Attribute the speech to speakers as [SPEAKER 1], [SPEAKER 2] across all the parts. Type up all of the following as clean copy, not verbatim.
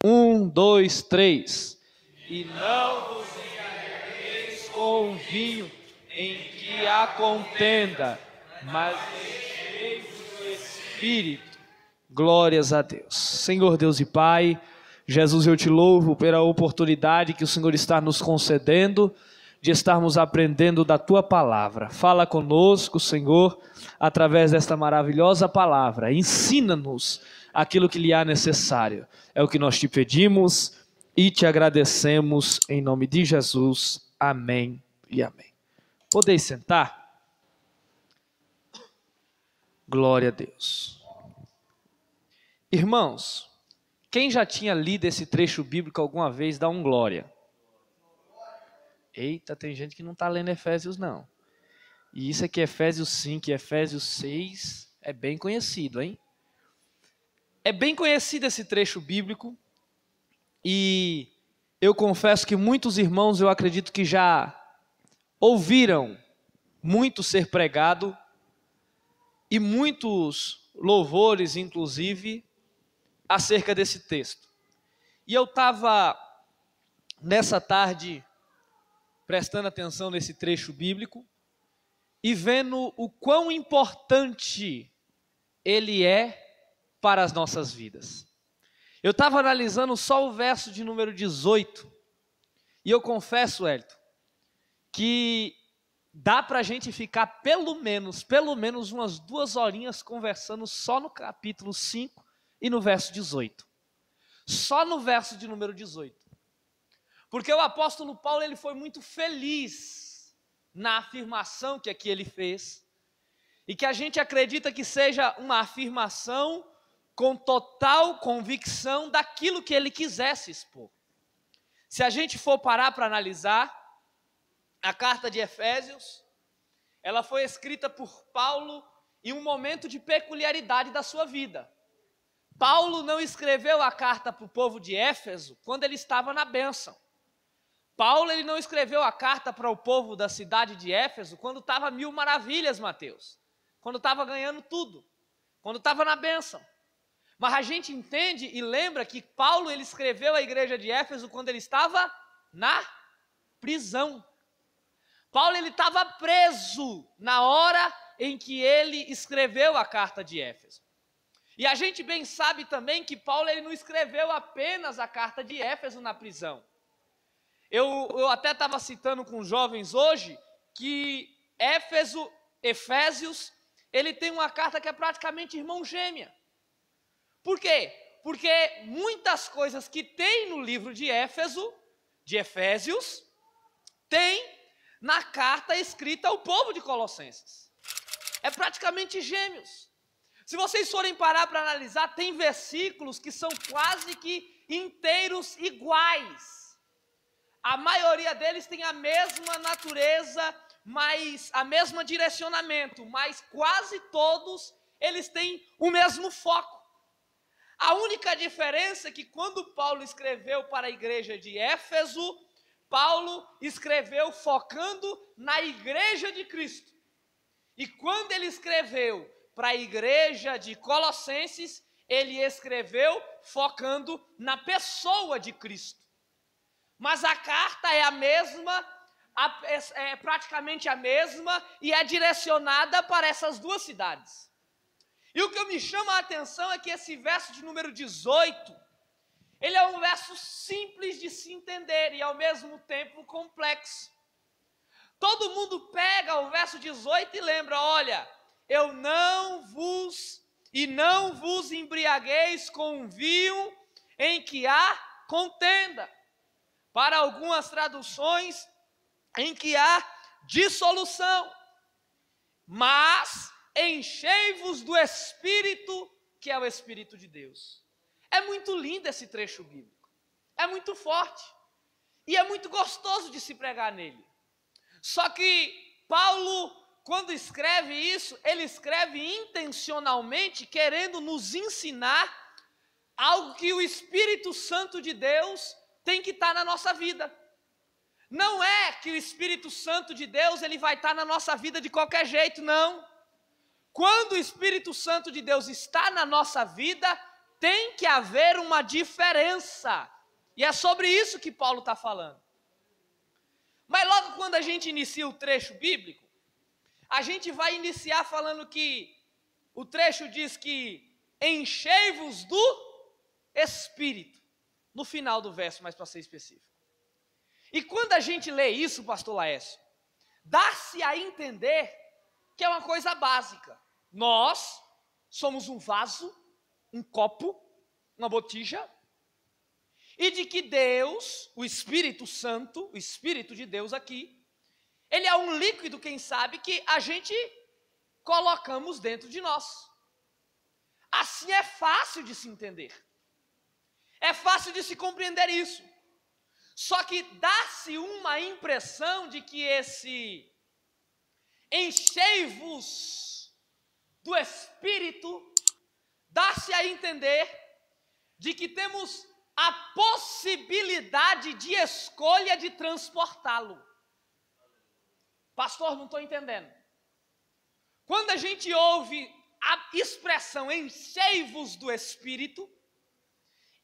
[SPEAKER 1] Um, dois, três. E não vos enganeis com o vinho em que há contenda, mas enchei-vos do Espírito. Glórias a Deus. Senhor Deus e Pai, Jesus, eu te louvo pela oportunidade que o Senhor está nos concedendo de estarmos aprendendo da Tua Palavra. Fala conosco, Senhor, através desta maravilhosa palavra. Ensina-nos aquilo que lhe há necessário. É o que nós te pedimos e te agradecemos em nome de Jesus. Amém e amém. Podeis sentar? Glória a Deus. Irmãos, quem já tinha lido esse trecho bíblico alguma vez, dá um glória. Eita, tem gente que não está lendo Efésios não. E isso aqui, Efésios 5 e Efésios 6, é bem conhecido, hein? É bem conhecido esse trecho bíblico. E eu confesso que muitos irmãos, eu acredito que já ouviram muito ser pregado. E muitos louvores, inclusive, acerca desse texto. E eu estava, nessa tarde, prestando atenção nesse trecho bíblico e vendo o quão importante ele é para as nossas vidas. Eu estava analisando só o verso de número 18 e eu confesso, Hélito, que dá para a gente ficar pelo menos umas 2 horinhas conversando só no capítulo 5 e no verso 18. Só no verso de número 18. Porque o apóstolo Paulo, ele foi muito feliz na afirmação que aqui ele fez, e que a gente acredita que seja uma afirmação com total convicção daquilo que ele quisesse expor. Se a gente for parar para analisar, a carta de Efésios, ela foi escrita por Paulo em um momento de peculiaridade da sua vida. Paulo não escreveu a carta para o povo de Éfeso quando ele estava na bênção. Paulo, ele não escreveu a carta para o povo da cidade de Éfeso quando estava 1000 maravilhas, Mateus. Quando estava ganhando tudo. Quando estava na bênção. Mas a gente entende e lembra que Paulo, ele escreveu a igreja de Éfeso quando ele estava na prisão. Paulo, ele estava preso na hora em que ele escreveu a carta de Éfeso. E a gente bem sabe também que Paulo, ele não escreveu apenas a carta de Éfeso na prisão. Eu até estava citando com jovens hoje que Efésios, ele tem uma carta que é praticamente irmão gêmea. Por quê? Porque muitas coisas que tem no livro de Efésios, tem na carta escrita ao povo de Colossenses. É praticamente gêmeos. Se vocês forem parar para analisar, tem versículos que são quase que inteiros iguais. A maioria deles tem a mesma natureza, mas a mesma direcionamento, mas quase todos eles têm o mesmo foco. A única diferença é que quando Paulo escreveu para a igreja de Éfeso, Paulo escreveu focando na igreja de Cristo. E quando ele escreveu para a igreja de Colossenses, ele escreveu focando na pessoa de Cristo. Mas a carta é a mesma, é praticamente a mesma e é direcionada para essas duas cidades. E o que me chama a atenção é que esse verso de número 18, ele é um verso simples de se entender e ao mesmo tempo complexo. Todo mundo pega o verso 18 e lembra, olha, não vos embriagueis com vinho em que há contenda. Para algumas traduções, em que há dissolução. Mas enchei-vos do Espírito, que é o Espírito de Deus. É muito lindo esse trecho bíblico. É muito forte. E é muito gostoso de se pregar nele. Só que Paulo, quando escreve isso, ele escreve intencionalmente querendo nos ensinar algo que o Espírito Santo de Deus tem que estar na nossa vida. Não é que o Espírito Santo de Deus ele vai estar na nossa vida de qualquer jeito, não. Quando o Espírito Santo de Deus está na nossa vida, tem que haver uma diferença. E é sobre isso que Paulo está falando. Mas logo quando a gente inicia o trecho bíblico, a gente vai iniciar falando que o trecho diz que enchei-vos do Espírito. No final do verso, mais para ser específico. E quando a gente lê isso, pastor Laércio, dá-se a entender que é uma coisa básica. Nós somos um vaso, um copo, uma botija, e de que Deus, o Espírito Santo, o Espírito de Deus aqui, ele é um líquido, quem sabe, que a gente colocamos dentro de nós. Assim é fácil de se entender. É fácil de se compreender isso. Só que dá-se uma impressão de que esse enchei-vos do Espírito, dá-se a entender de que temos a possibilidade de escolha de transportá-lo. Pastor, não estou entendendo. Quando a gente ouve a expressão enchei-vos do Espírito,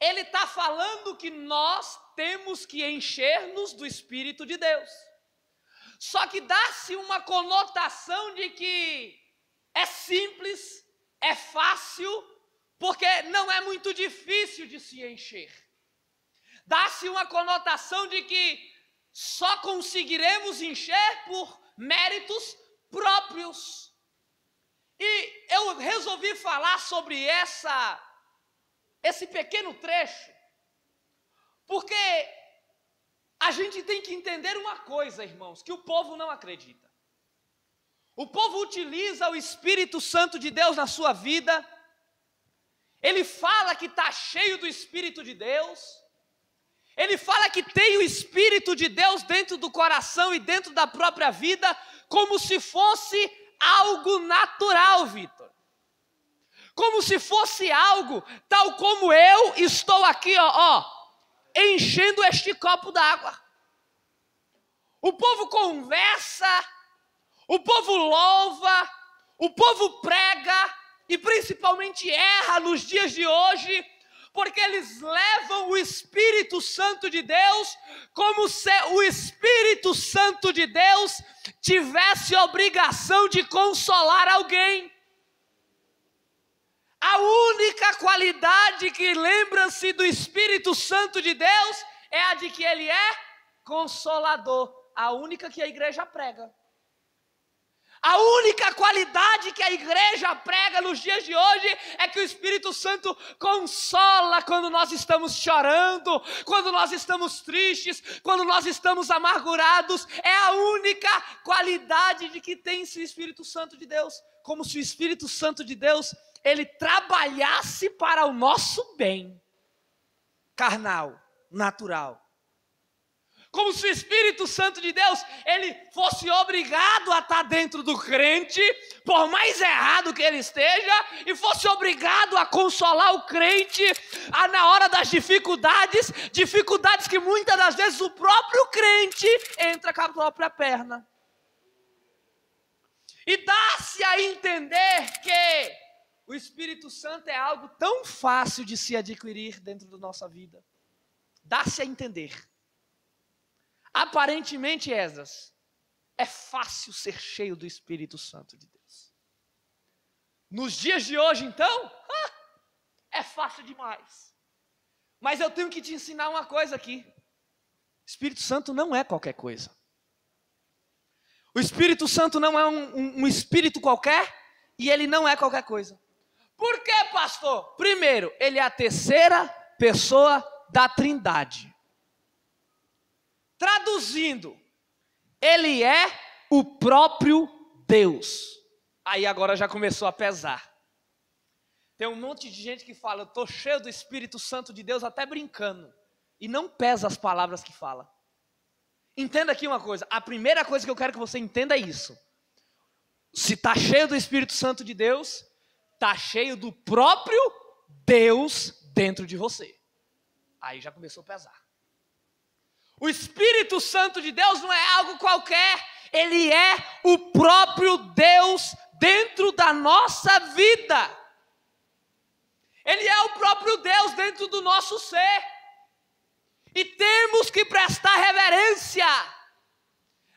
[SPEAKER 1] ele está falando que nós temos que encher-nos do Espírito de Deus. Só que dá-se uma conotação de que é simples, é fácil, porque não é muito difícil de se encher. Dá-se uma conotação de que só conseguiremos encher por méritos próprios. E eu resolvi falar sobre esse pequeno trecho, porque a gente tem que entender uma coisa, irmãos, que o povo não acredita. O povo utiliza o Espírito Santo de Deus na sua vida, ele fala que está cheio do Espírito de Deus, ele fala que tem o Espírito de Deus dentro do coração e dentro da própria vida, como se fosse algo natural, Vitor. Como se fosse algo, tal como eu estou aqui, enchendo este copo d'água. O povo conversa, o povo louva, o povo prega e principalmente erra nos dias de hoje, porque eles levam o Espírito Santo de Deus como se o Espírito Santo de Deus tivesse obrigação de consolar alguém. A única qualidade que lembra-se do Espírito Santo de Deus é a de que ele é consolador. A única que a igreja prega. A única qualidade que a igreja prega nos dias de hoje é que o Espírito Santo consola quando nós estamos chorando, quando nós estamos tristes, quando nós estamos amargurados. É a única qualidade de que tem esse Espírito Santo de Deus. Como se o Espírito Santo de Deus, ele trabalhasse para o nosso bem carnal, natural. Como se o Espírito Santo de Deus, ele fosse obrigado a estar dentro do crente, por mais errado que ele esteja, e fosse obrigado a consolar o crente na hora das dificuldades que muitas das vezes o próprio crente entra com a própria perna. E dá-se a entender que o Espírito Santo é algo tão fácil de se adquirir dentro da nossa vida. Dá-se a entender. Aparentemente, Esdras, é fácil ser cheio do Espírito Santo de Deus. Nos dias de hoje, então, é fácil demais. Mas eu tenho que te ensinar uma coisa aqui. Espírito Santo não é qualquer coisa. O Espírito Santo não é um espírito qualquer e ele não é qualquer coisa. Por quê, pastor? Primeiro, ele é a terceira pessoa da Trindade. Traduzindo, ele é o próprio Deus. Aí agora já começou a pesar. Tem um monte de gente que fala, eu estou cheio do Espírito Santo de Deus, até brincando. E não pesa as palavras que fala. Entenda aqui uma coisa, a primeira coisa que eu quero que você entenda é isso. Se está cheio do Espírito Santo de Deus, está cheio do próprio Deus dentro de você. Aí já começou a pesar. O Espírito Santo de Deus não é algo qualquer, ele é o próprio Deus dentro da nossa vida. Ele é o próprio Deus dentro do nosso ser. E temos que prestar reverência.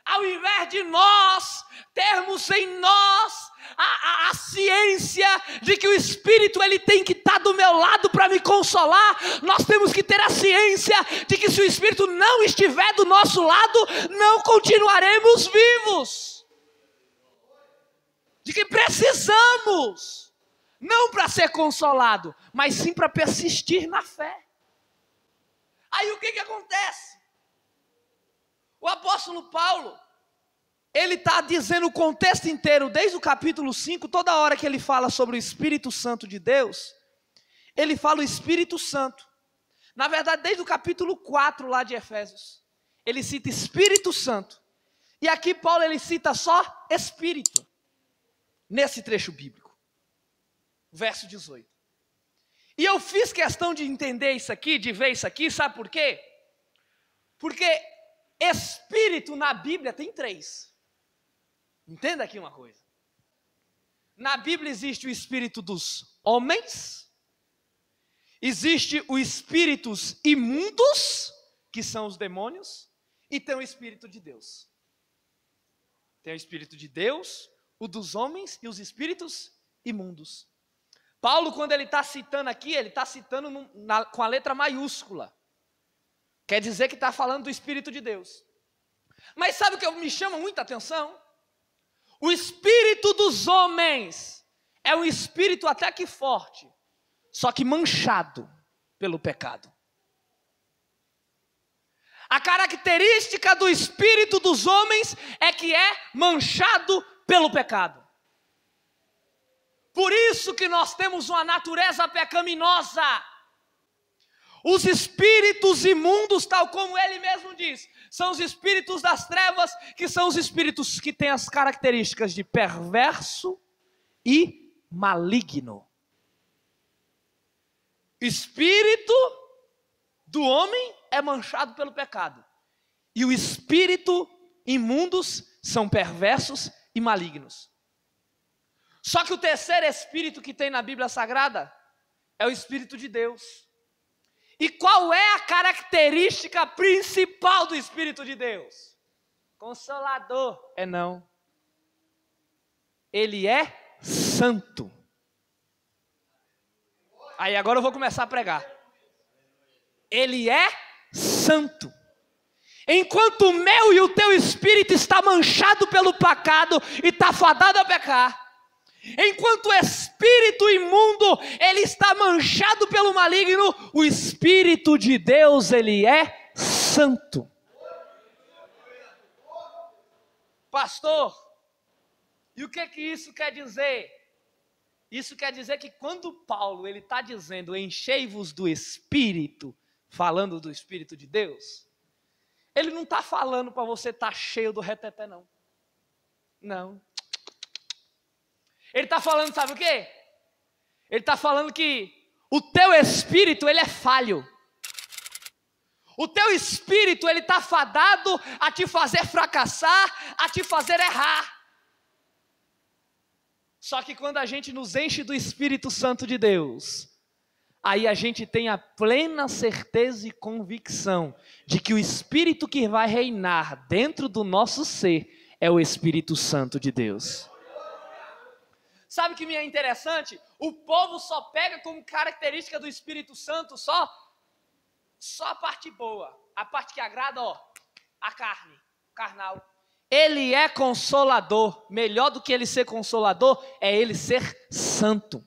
[SPEAKER 1] Ao invés de nós termos em nós a ciência de que o Espírito ele tem que estar do meu lado para me consolar, nós temos que ter a ciência de que se o Espírito não estiver do nosso lado, não continuaremos vivos. De que precisamos, não para ser consolado, mas sim para persistir na fé. Aí o que acontece? O apóstolo Paulo, ele está dizendo o contexto inteiro, desde o capítulo 5, toda hora que ele fala sobre o Espírito Santo de Deus, ele fala o Espírito Santo. Na verdade, desde o capítulo 4 lá de Efésios, ele cita Espírito Santo. E aqui Paulo ele cita só Espírito, nesse trecho bíblico. Verso 18. E eu fiz questão de entender isso aqui, de ver isso aqui, sabe por quê? Porque Espírito na Bíblia tem 3. Entenda aqui uma coisa. Na Bíblia existe o espírito dos homens, existe os espíritos imundos, que são os demônios, e tem o Espírito de Deus. Tem o Espírito de Deus, o dos homens e os espíritos imundos. Paulo, quando ele está citando aqui, ele está citando com a letra maiúscula. Quer dizer que está falando do Espírito de Deus. Mas sabe o que me chama muita atenção? O espírito dos homens é um espírito até que forte, só que manchado pelo pecado. A característica do espírito dos homens é que é manchado pelo pecado. Por isso que nós temos uma natureza pecaminosa. Os espíritos imundos, tal como ele mesmo diz, são os espíritos das trevas, que são os espíritos que têm as características de perverso e maligno. Espírito do homem é manchado pelo pecado. E o espírito imundos são perversos e malignos. Só que o terceiro espírito que tem na Bíblia Sagrada é o Espírito de Deus. E qual é a característica principal do Espírito de Deus? Consolador. É não. Ele é santo. Aí agora eu vou começar a pregar. Ele é santo. Enquanto o meu e o teu espírito está manchado pelo pecado e está fadado a pecar, enquanto o espírito imundo, ele está manchado pelo maligno, o Espírito de Deus, ele é santo. Pastor, e o que isso quer dizer? Isso quer dizer que quando Paulo, ele está dizendo, enchei-vos do Espírito, falando do Espírito de Deus, ele não está falando para você estar cheio do reteté, não. Não. Ele está falando, sabe o quê? Ele está falando que o teu espírito, ele é falho. O teu espírito, ele está fadado a te fazer fracassar, a te fazer errar. Só que quando a gente nos enche do Espírito Santo de Deus, aí a gente tem a plena certeza e convicção de que o Espírito que vai reinar dentro do nosso ser é o Espírito Santo de Deus. Sabe o que me é interessante? O povo só pega como característica do Espírito Santo só a parte boa, a parte que agrada, a carne, carnal. Ele é consolador. Melhor do que ele ser consolador é ele ser santo.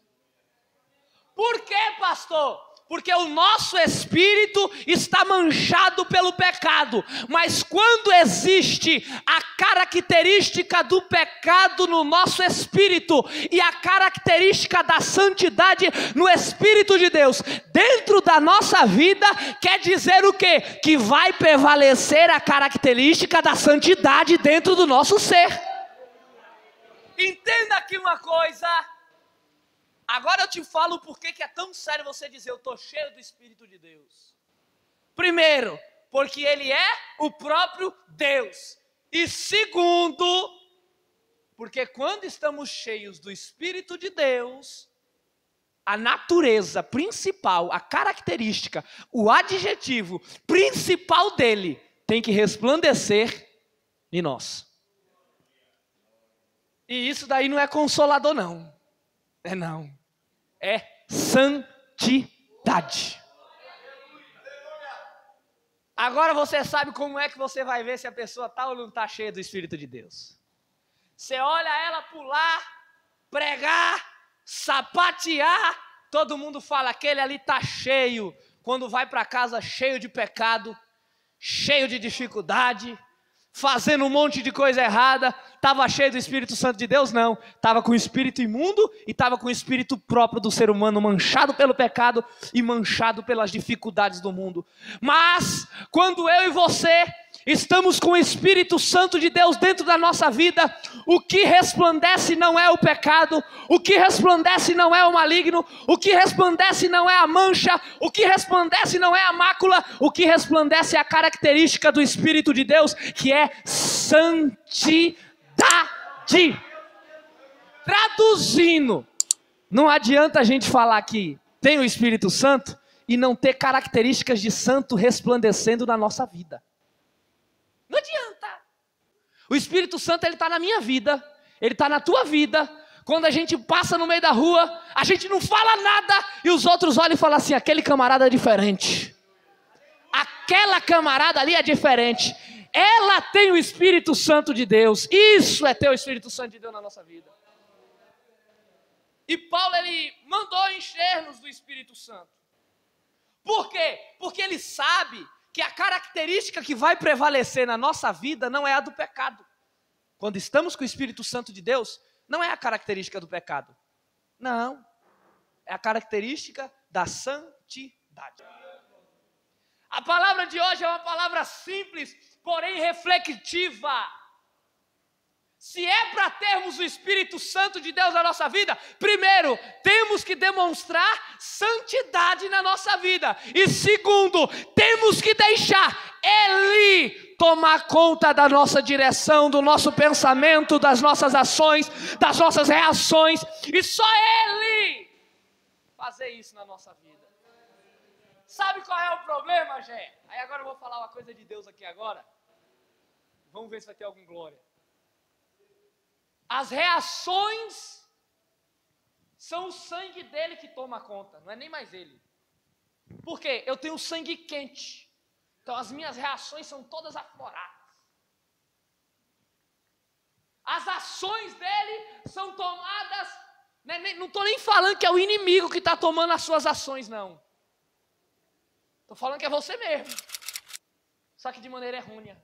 [SPEAKER 1] Por quê, pastor? Porque o nosso espírito está manchado pelo pecado, mas quando existe a característica do pecado no nosso espírito e a característica da santidade no Espírito de Deus dentro da nossa vida, quer dizer o quê? Que vai prevalecer a característica da santidade dentro do nosso ser. Entenda aqui uma coisa. Agora eu te falo por que é tão sério você dizer eu estou cheio do Espírito de Deus. Primeiro, porque ele é o próprio Deus. E segundo, porque quando estamos cheios do Espírito de Deus, a natureza principal, a característica, o adjetivo principal dele tem que resplandecer em nós. E isso daí não é consolador não. Não. É santidade. Agora você sabe como é que você vai ver se a pessoa está ou não está cheia do Espírito de Deus. Você olha ela pular, pregar, sapatear, todo mundo fala, aquele ali está cheio. Quando vai para casa cheio de pecado, cheio de dificuldade, fazendo um monte de coisa errada, estava cheio do Espírito Santo de Deus? Não, estava com o espírito imundo e estava com o espírito próprio do ser humano, manchado pelo pecado e manchado pelas dificuldades do mundo. Mas, quando eu e você estamos com o Espírito Santo de Deus dentro da nossa vida, o que resplandece não é o pecado, o que resplandece não é o maligno, o que resplandece não é a mancha, o que resplandece não é a mácula, o que resplandece é a característica do Espírito de Deus, que é santidade. Traduzindo, não adianta a gente falar que tem o Espírito Santo e não ter características de santo resplandecendo na nossa vida. Não adianta. O Espírito Santo, ele está na minha vida, ele está na tua vida. Quando a gente passa no meio da rua, a gente não fala nada e os outros olham e falam assim, aquele camarada é diferente. Aquela camarada ali é diferente. Ela tem o Espírito Santo de Deus. Isso é ter o Espírito Santo de Deus na nossa vida. E Paulo, ele mandou encher-nos do Espírito Santo. Por quê? Porque ele sabe que a característica que vai prevalecer na nossa vida não é a do pecado. Quando estamos com o Espírito Santo de Deus, não é a característica do pecado. Não. É a característica da santidade. A palavra de hoje é uma palavra simples, porém reflexiva. Se é para termos o Espírito Santo de Deus na nossa vida, primeiro, temos que demonstrar santidade na nossa vida. E segundo, temos que deixar Ele tomar conta da nossa direção, do nosso pensamento, das nossas ações, das nossas reações. E só Ele fazer isso na nossa vida. Sabe qual é o problema, Gé? Aí agora eu vou falar uma coisa de Deus aqui agora. Vamos ver se vai ter alguma glória. As reações são o sangue dele que toma conta, não é nem mais ele. Por quê? Eu tenho sangue quente. Então as minhas reações são todas afloradas. As ações dele são tomadas, não estou nem falando que é o inimigo que está tomando as suas ações, não. Estou falando que é você mesmo. Só que de maneira errônea.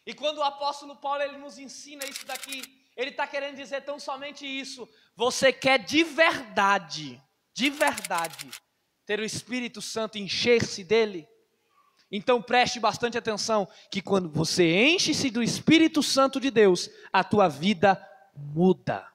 [SPEAKER 1] E quando o apóstolo Paulo ele nos ensina isso daqui, ele está querendo dizer tão somente isso. Você quer de verdade, ter o Espírito Santo, encher-se dele? Então preste bastante atenção, que quando você enche-se do Espírito Santo de Deus, a tua vida muda.